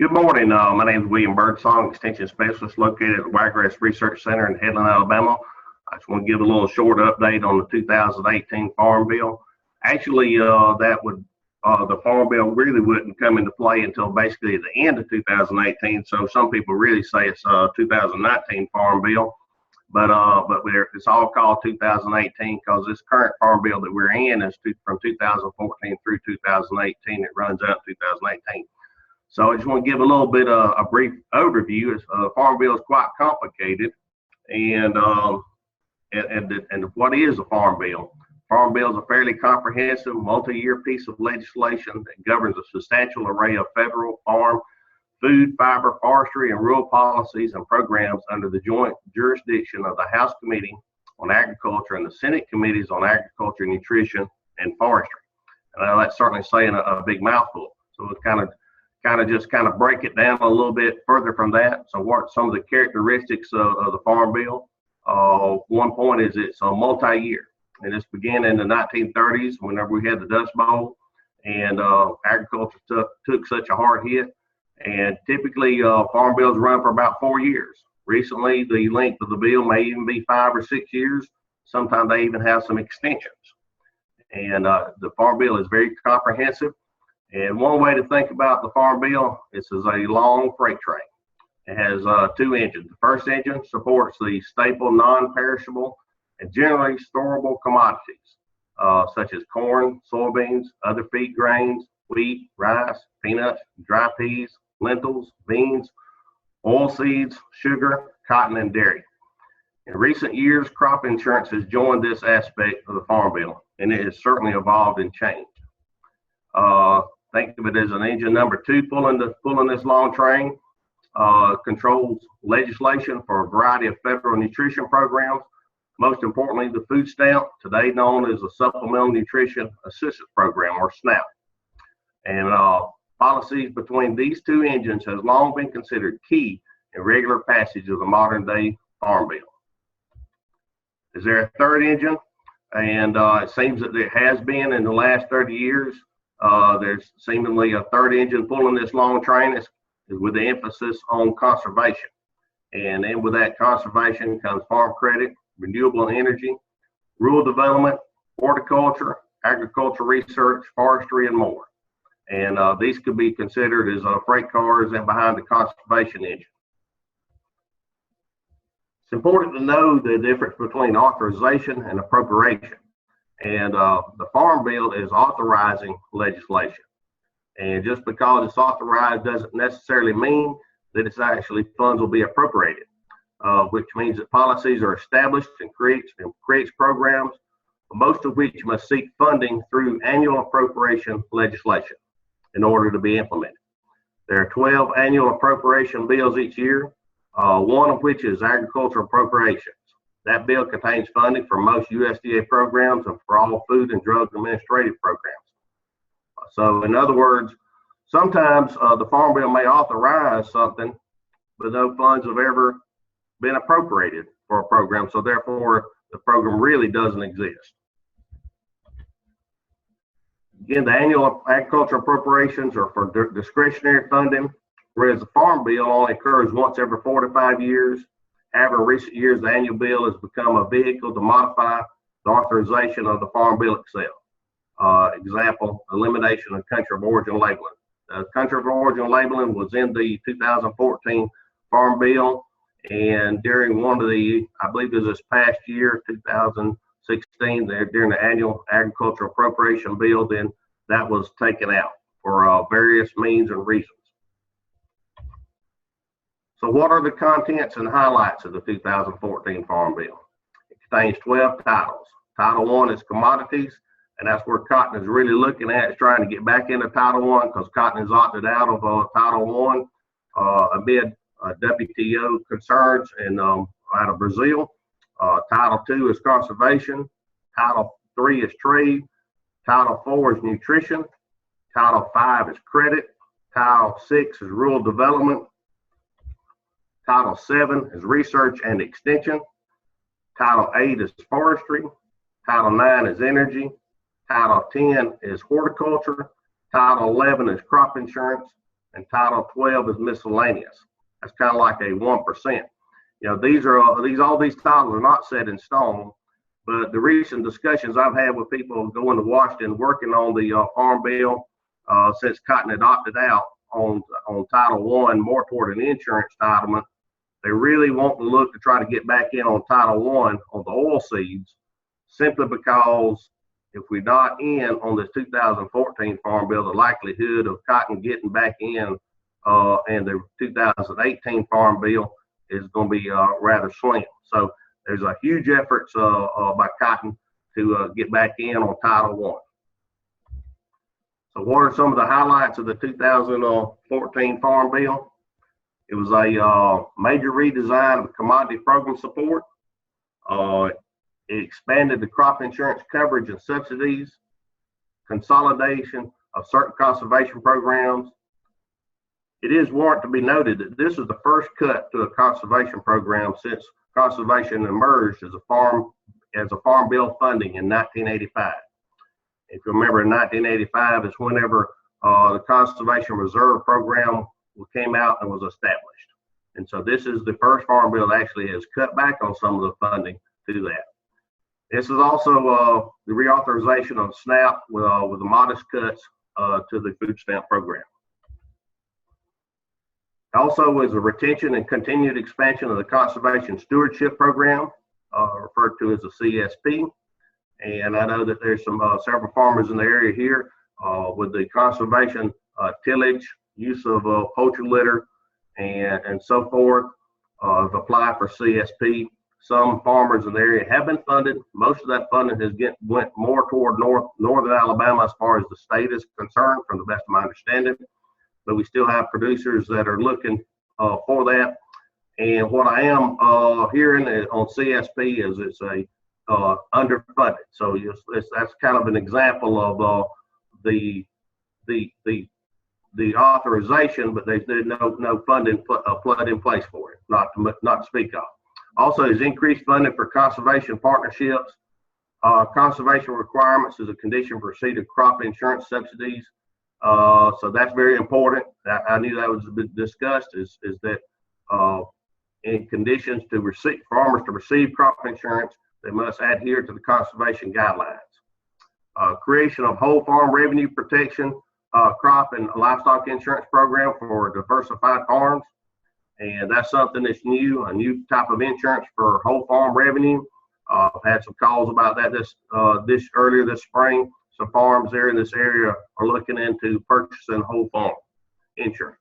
Good morning. My name is William Birdsong, Extension Specialist located at the Wiregrass Research Center in Headland, Alabama. I just want to give a little short update on the 2018 Farm Bill. Actually, the Farm Bill really wouldn't come into play until basically the end of 2018. So some people really say it's 2019 Farm Bill, but it's all called 2018 because this current Farm Bill that we're in is from 2014 through 2018. It runs out in 2018. So I just want to give a little bit of a brief overview. Farm Bill is quite complicated, and what is a Farm Bill? Farm Bill is a fairly comprehensive, multi-year piece of legislation that governs a substantial array of federal, farm, food, fiber, forestry, and rural policies and programs under the joint jurisdiction of the House Committee on Agriculture and the Senate Committees on Agriculture, Nutrition, and Forestry. And that's certainly saying a big mouthful. So it's kind of break it down a little bit further from that. So what are some of the characteristics of the Farm Bill? One point is it's a multi-year, and this began in the 1930s whenever we had the Dust Bowl, and agriculture took such a hard hit. And typically Farm Bills run for about 4 years. Recently, the length of the bill may even be 5 or 6 years. Sometimes they even have some extensions. And the Farm Bill is very comprehensive. And one way to think about the Farm Bill is as a long freight train. It has 2 engines. The first engine supports the staple, non-perishable, and generally storable commodities, such as corn, soybeans, other feed grains, wheat, rice, peanuts, dry peas, lentils, beans, oilseeds, sugar, cotton, and dairy. In recent years, crop insurance has joined this aspect of the Farm Bill, and it has certainly evolved and changed. Think of it as an engine number 2 pulling this long train. Controls legislation for a variety of federal nutrition programs. Most importantly, the food stamp, today known as the Supplemental Nutrition Assistance Program, or SNAP. And policies between these 2 engines has long been considered key in regular passage of the modern day Farm Bill. Is there a third engine? And it seems that there has been in the last 30 years. There's seemingly a third engine pulling this long train is with the emphasis on conservation. And then with that conservation comes farm credit, renewable energy, rural development, horticulture, agriculture research, forestry, and more. And these could be considered as freight cars and behind the conservation engine. It's important to know the difference between authorization and appropriation. And the Farm Bill is authorizing legislation. And just because it's authorized doesn't necessarily mean that it's actually funds will be appropriated, which means that policies are established and creates programs, most of which must seek funding through annual appropriation legislation in order to be implemented. There are 12 annual appropriation bills each year, one of which is agriculture appropriations. That bill contains funding for most USDA programs and for all food and drug administrative programs. So in other words, sometimes the Farm Bill may authorize something, but no funds have ever been appropriated for a program, so therefore the program really doesn't exist. Again, the annual agriculture appropriations are for discretionary funding, whereas the Farm Bill only occurs once every 4 to 5 years. However, in recent years, the annual bill has become a vehicle to modify the authorization of the Farm Bill itself. Example, elimination of country of origin labeling. The country of origin labeling was in the 2014 Farm Bill, and during one of the, I believe it was this past year, 2016, during the annual agriculture appropriation bill, then that was taken out for various means and reasons. So what are the contents and highlights of the 2014 Farm Bill? It contains 12 titles. Title 1 is commodities, and that's where cotton is really looking at. It's trying to get back into Title 1 because cotton is opted out of Title 1 amid WTO concerns out of Brazil. Title 2 is conservation. Title 3 is trade. Title 4 is nutrition. Title 5 is credit. Title 6 is rural development. Title 7 is research and extension. Title 8 is forestry. Title 9 is energy. Title 10 is horticulture. Title 11 is crop insurance. and Title 12 is miscellaneous. That's kind of like a 1%. You know, all these titles are not set in stone, but the recent discussions I've had with people going to Washington working on the Farm Bill since Cotton had opted out on Title I, more toward an insurance entitlement, they really want to look to try to get back in on Title I on the oil seeds, simply because if we're not in on this 2014 Farm Bill, the likelihood of cotton getting back in and the 2018 Farm Bill is going to be rather slim. So there's a huge effort by Cotton to get back in on Title I. So what are some of the highlights of the 2014 Farm Bill? It was a major redesign of commodity program support. It expanded the crop insurance coverage and subsidies, consolidation of certain conservation programs. It is warranted to be noted that this is the first cut to a conservation program since conservation emerged as a farm bill funding in 1985. If you remember, in 1985 is whenever the Conservation Reserve Program came out and was established. And so this is the first farm bill that actually has cut back on some of the funding to that. This is also the reauthorization of SNAP with the modest cuts to the food stamp program. Also was a retention and continued expansion of the Conservation Stewardship Program, referred to as the CSP. And I know that there's some several farmers in the area here with the conservation tillage, use of poultry litter, and so forth, have applied for CSP. Some farmers in the area have been funded. Most of that funding went more toward northern Alabama as far as the state is concerned, from the best of my understanding. But we still have producers that are looking for that. And what I am hearing on CSP is it's a underfunded. So that's kind of an example of the authorization, but there's no funding put in place for it, not to speak of. Also, is increased funding for conservation partnerships. Conservation requirements is a condition for receipt of crop insurance subsidies. So that's very important. I knew that was discussed. Is that in conditions to receive farmers to receive crop insurance, they must adhere to the conservation guidelines. Creation of whole farm revenue protection, crop and livestock insurance program for diversified farms. And that's something that's new, a new type of insurance for whole farm revenue. I've had some calls about that earlier this spring. Some farms there in this area are looking into purchasing whole farm insurance.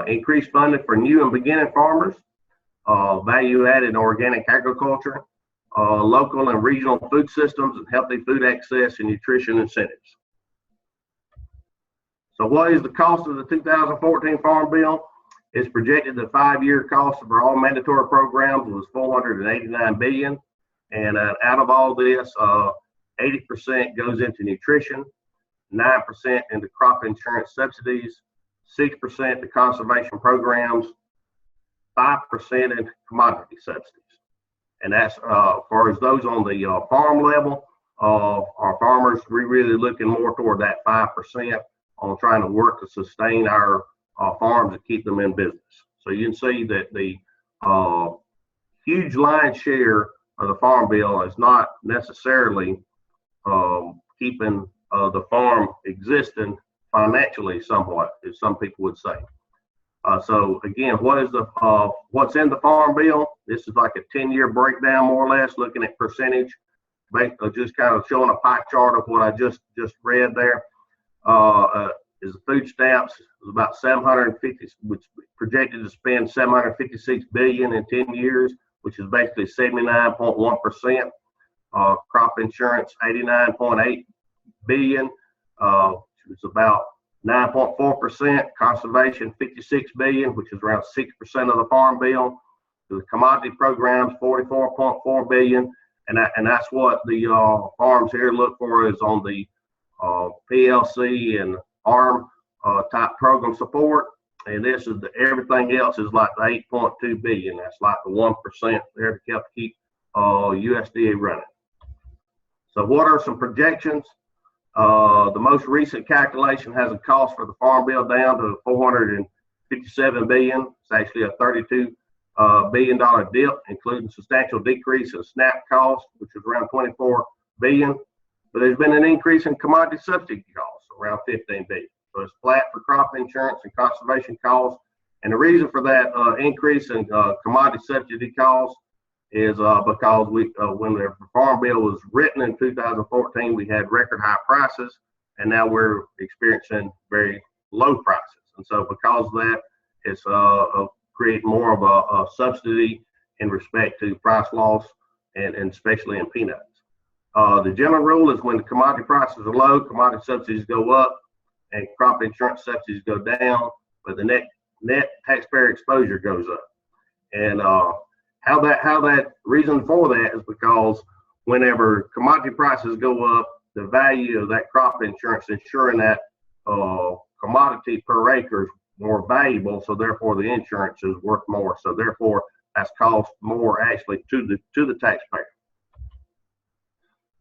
Increased funding for new and beginning farmers, value-added organic agriculture, local and regional food systems, and healthy food access and nutrition incentives. So what is the cost of the 2014 Farm Bill? It's projected the 5-year cost for all mandatory programs was $489 billion. And out of all this, 80% goes into nutrition, 9% into crop insurance subsidies, 6% to conservation programs, 5% into commodity subsidies. And that's as far as those on the farm level, our farmers, we're really looking more toward that 5% on trying to work to sustain our farms and keep them in business. So you can see that the huge lion's share of the Farm Bill is not necessarily keeping the farm existing financially somewhat, as some people would say. So again, what's in the Farm Bill? This is like a 10-year breakdown, more or less, looking at percentage, just kind of showing a pie chart of what I just read there. Is the food stamps is about 750, which projected to spend 756 billion in 10 years, which is basically 79.1%. Crop insurance 89.8 billion, which is about 9.4%. Conservation 56 billion, which is around 6% of the Farm Bill. The commodity programs 44.4 billion, and that's what the farms here look for is on the PLC and ARM type program support. And this is everything else is like the 8.2 billion. That's like the 1% there to help keep USDA running. So what are some projections? The most recent calculation has a cost for the farm bill down to 457 billion. It's actually a 32 billion-dollar dip, including substantial decrease in SNAP costs, which was around 24 billion. But there's been an increase in commodity subsidy costs, around 15 billion. So it's flat for crop insurance and conservation costs. And the reason for that increase in commodity subsidy costs is because when the farm bill was written in 2014, we had record high prices, and now we're experiencing very low prices. And so because of that, it's create more of a subsidy in respect to price loss, and especially in peanuts. The general rule is when the commodity prices are low, commodity subsidies go up and crop insurance subsidies go down, but the net taxpayer exposure goes up. And how that reason for that is because whenever commodity prices go up, the value of that crop insurance ensuring that commodity per acre is more valuable, so therefore the insurance is worth more. So therefore that's cost more actually to the taxpayer.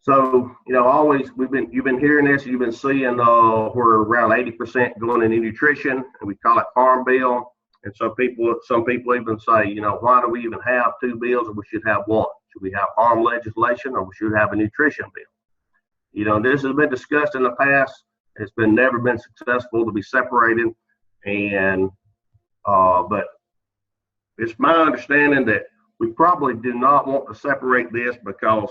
So, you know, always you've been hearing this, you've been seeing where around 80% going into nutrition, and we call it farm bill. And so some people even say, you know, why do we even have two bills, or we should have one? Should we have farm legislation, or we should have a nutrition bill? You know, this has been discussed in the past. It's never been successful to be separated, and but it's my understanding that we probably do not want to separate this because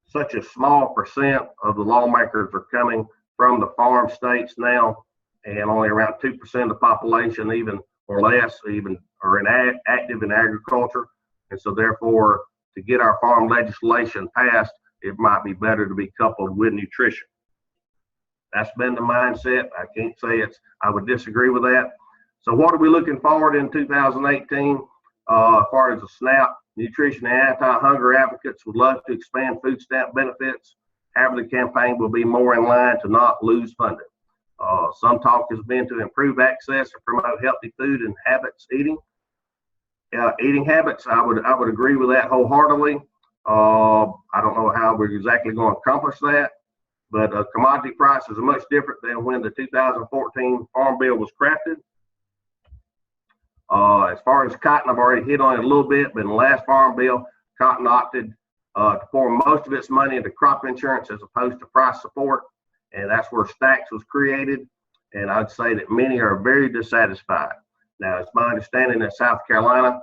such a small percent of the lawmakers are coming from the farm states now, and only around 2% of the population, even or less, even are active in agriculture. And so therefore, to get our farm legislation passed, it might be better to be coupled with nutrition. That's been the mindset. I can't say I would disagree with that. So what are we looking forward in 2018? As far as the SNAP, nutrition and anti-hunger advocates would love to expand food stamp benefits. However, the campaign will be more in line to not lose funding. Some talk has been to improve access and promote healthy food and eating habits. I would agree with that wholeheartedly. I don't know how we're exactly going to accomplish that, but commodity prices are much different than when the 2014 Farm Bill was crafted. As far as cotton, I've already hit on it a little bit, but in the last Farm Bill, cotton opted to pour most of its money into crop insurance as opposed to price support, and that's where Stacks was created, and I'd say that many are very dissatisfied. Now, it's my understanding that South Carolina,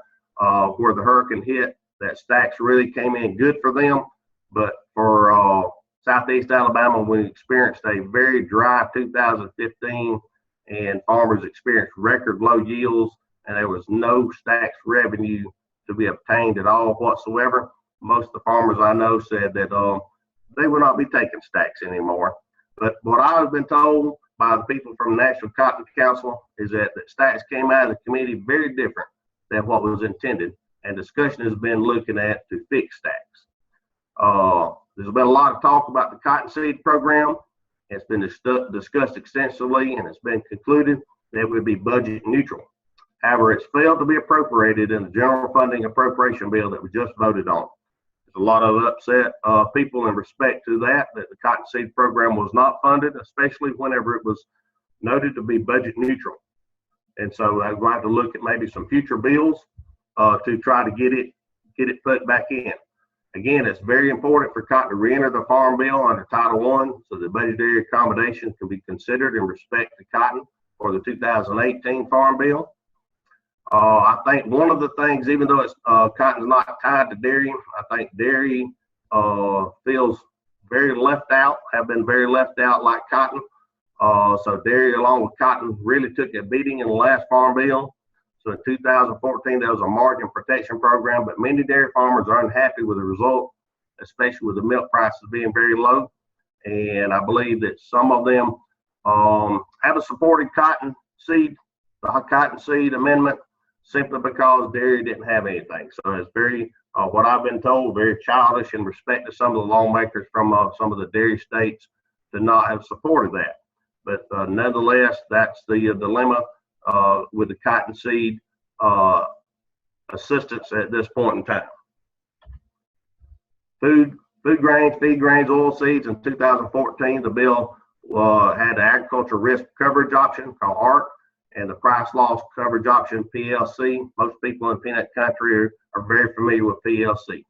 where the hurricane hit, that Stacks really came in good for them, but for Southeast Alabama, we experienced a very dry 2015, and farmers experienced record low yields, and there was no Stacks revenue to be obtained at all whatsoever. Most of the farmers I know said that they would not be taking Stacks anymore. But what I've been told by the people from the National Cotton Council is that Stacks came out of the committee very different than what was intended, and discussion has been looking at to fix Stacks. There's been a lot of talk about the cottonseed program. It's been discussed extensively, and it's been concluded that it would be budget neutral. However, it's failed to be appropriated in the general funding appropriation bill that we just voted on. There's a lot of upset people in respect to that the cottonseed program was not funded, especially whenever it was noted to be budget neutral. And so I'm going to have to look at maybe some future bills to try to get it put back in. Again, it's very important for cotton to re-enter the Farm Bill under Title I, so the budgetary accommodation can be considered in respect to cotton for the 2018 Farm Bill. I think one of the things, even though it's cotton's not tied to dairy, I think dairy feels very left out, have been very left out like cotton. So dairy along with cotton really took a beating in the last Farm Bill. So in 2014, there was a margin protection program, but many dairy farmers are unhappy with the result, especially with the milk prices being very low. And I believe that some of them have supported the cottonseed amendment, simply because dairy didn't have anything. So it's very, what I've been told, very childish in respect to some of the lawmakers from some of the dairy states to not have supported that. But nonetheless, that's the dilemma with the cottonseed assistance at this point in time. Food food grains, feed grains, oil seeds. In 2014, the bill had the agricultural risk coverage option called ARC and the price loss coverage option PLC. Most people in peanut country are very familiar with PLC.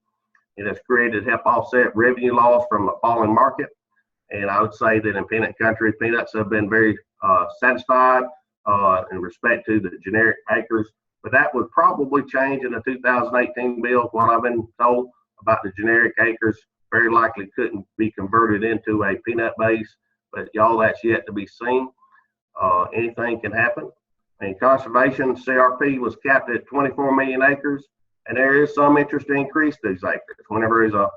It has created help offset revenue loss from a falling market. And I would say that in peanut country, peanuts have been very satisfied in respect to the generic acres. But that would probably change in the 2018 bill. What I've been told about the generic acres very likely couldn't be converted into a peanut base. But y'all, that's yet to be seen. Anything can happen. And conservation CRP was capped at 24 million acres. And there is some interest to increase these acres. Whenever there's a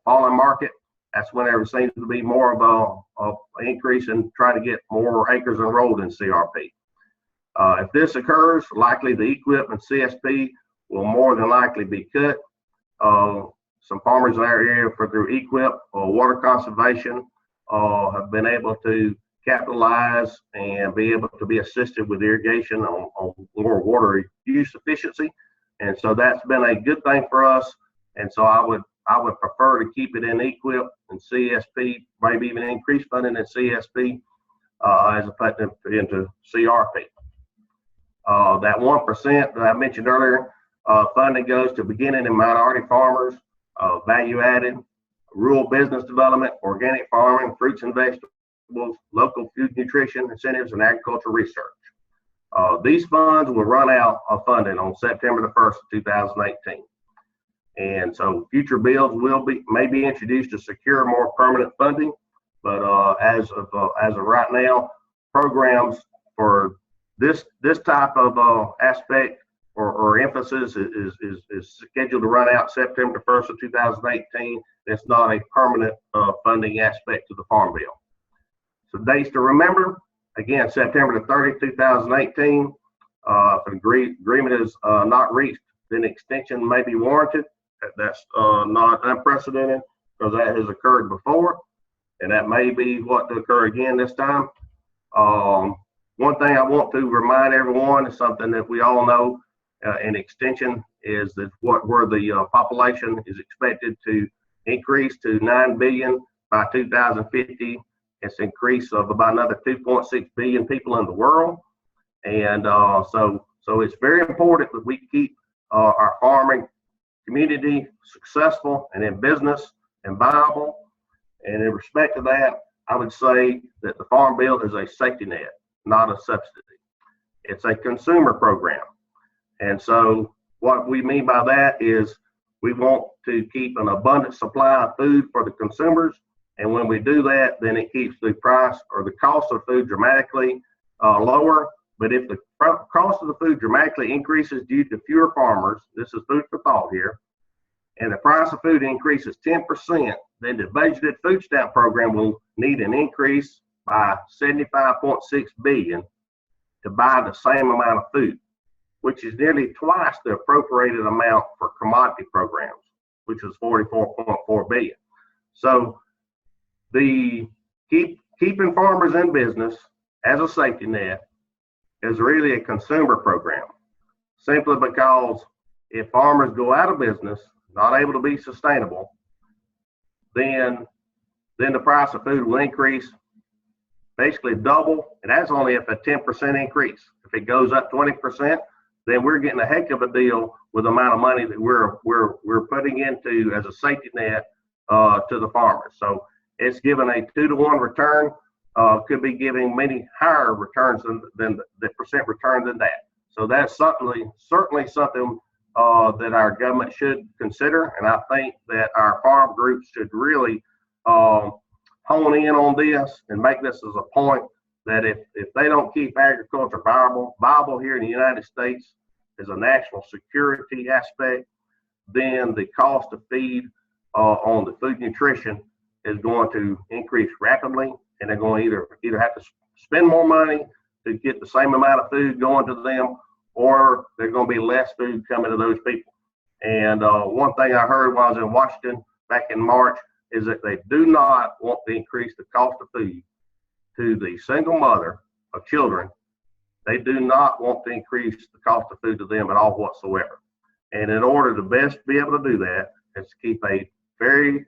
falling market, that's whenever it seems to be more of an increase in trying to get more acres enrolled in CRP. If this occurs, likely the EQIP and CSP will more than likely be cut. Some farmers in our area through EQIP or water conservation have been able to capitalize and be able to be assisted with irrigation on more water use efficiency. And so that's been a good thing for us. And so I would prefer to keep it in EQIP and CSP, maybe even increase funding in CSP as opposed to into CRP. That 1% that I mentioned earlier, funding goes to beginning and minority farmers, value added, rural business development, organic farming, fruits and vegetables, local food nutrition incentives, and agricultural research. These funds will run out of funding on September the 1st, 2018. And so future bills may be introduced to secure more permanent funding, but as of right now, programs for this type of aspect or emphasis is scheduled to run out September 1st of 2018. It's not a permanent funding aspect to the Farm Bill. So dates to remember, again, September the 30th, 2018. If an agreement is not reached, then extension may be warranted. That's not unprecedented because that has occurred before, and that may be what to occur again this time. One thing I want to remind everyone is something that we all know. An extension is that where the population is expected to increase to 9 billion by 2050. It's an increase of about another 2.6 billion people in the world. And so it's very important that we keep our farming community successful and in business and viable. And in respect to that, I would say that the Farm Bill is a safety net, not a subsidy. It's a consumer program. And so what we mean by that is we want to keep an abundant supply of food for the consumers. And when we do that, then it keeps the price or the cost of food dramatically lower. But if the cost of the food dramatically increases due to fewer farmers, this is food for thought here, and the price of food increases 10%, then the budgeted food stamp program will need an increase by 75.6 billion to buy the same amount of food, which is nearly twice the appropriated amount for commodity programs, which is 44.4 billion. So keeping farmers in business as a safety net is really a consumer program, simply because if farmers go out of business, not able to be sustainable, then the price of food will increase basically double, and that's only if a 10% increase. If it goes up 20%, then we're getting a heck of a deal with the amount of money that we're putting into as a safety net to the farmers. So it's given a 2-to-1 return. Could be giving many higher returns than the percent return than that. So that's certainly something that our government should consider, and I think that our farm groups should really hone in on this and make this as a point that if they don't keep agriculture viable here in the United States as a national security aspect, then the cost of feed on the food nutrition is going to increase rapidly, and they're going to either have to spend more money to get the same amount of food going to them, or there's going to be less food coming to those people. And one thing I heard while I was in Washington back in March is that they do not want to increase the cost of food to the single mother of children. They do not want to increase the cost of food to them at all whatsoever. And in order to best be able to do that, is to keep a very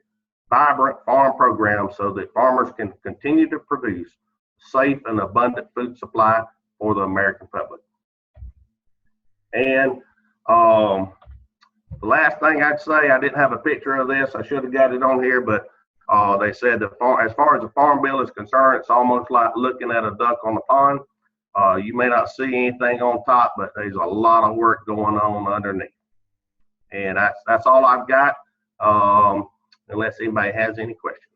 vibrant farm program so that farmers can continue to produce safe and abundant food supply for the American public. And the last thing I'd say, I didn't have a picture of this. I should have got it on here, but they said that as far as the farm bill is concerned, it's almost like looking at a duck on the pond. You may not see anything on top, but there's a lot of work going on underneath. And that's all I've got, unless anybody has any questions.